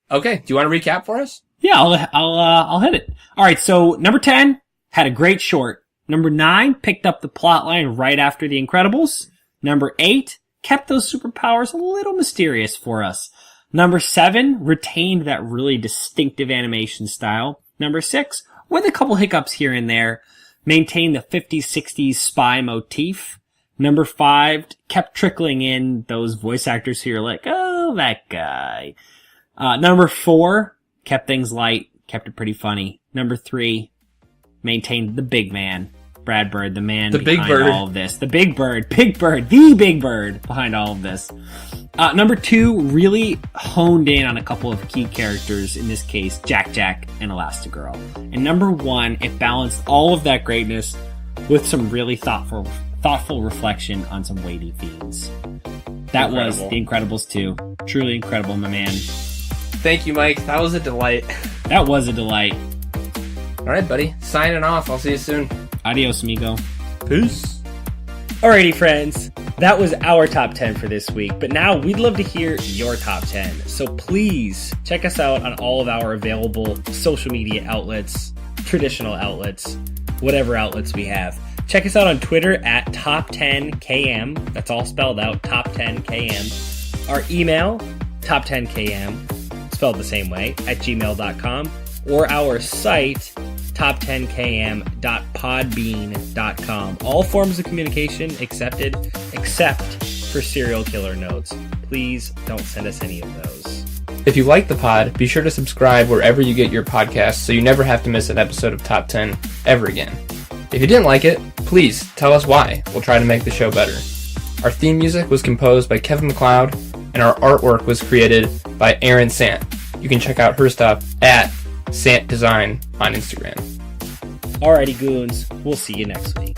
okay. Do you want to recap for us? Yeah, I'll hit it. All right. So number 10 had a great short. Number 9 picked up the plot line right after The Incredibles. Number 8 kept those superpowers a little mysterious for us. Number 7 retained that really distinctive animation style. Number 6, with a couple hiccups here and there, maintained the 50s, 60s spy motif. Number 5 kept trickling in those voice actors who you're like, oh, that guy. Number 4 kept things light, kept it pretty funny. Number 3 maintained the big man, Brad Bird, the man behind all of this. The big bird, the big bird behind all of this. Number 2 really honed in on a couple of key characters, in this case, Jack and Elastigirl. And number 1, it balanced all of that greatness with some really thoughtful thoughtful reflection on some weighty themes. That was The Incredibles 2. Truly incredible, my man. Thank you, Mike. That was a delight. That was a delight. All right, buddy. Signing off. I'll see you soon. Adios, amigo. Peace. Alrighty, friends. That was our top 10 for this week, but now we'd love to hear your top 10. So please check us out on all of our available social media outlets, traditional outlets, whatever outlets we have. Check us out on Twitter at top10km. That's all spelled out, top10km. Our email, top10km, spelled the same way, at gmail.com. Or our site, top10km.podbean.com. All forms of communication accepted, except for serial killer notes. Please don't send us any of those. If you like the pod, be sure to subscribe wherever you get your podcasts so you never have to miss an episode of Top 10 ever again. If you didn't like it, please tell us why. We'll try to make the show better. Our theme music was composed by Kevin MacLeod, and our artwork was created by Erin Sant. You can check out her stuff at Sant Design on Instagram. Alrighty, goons. We'll see you next week.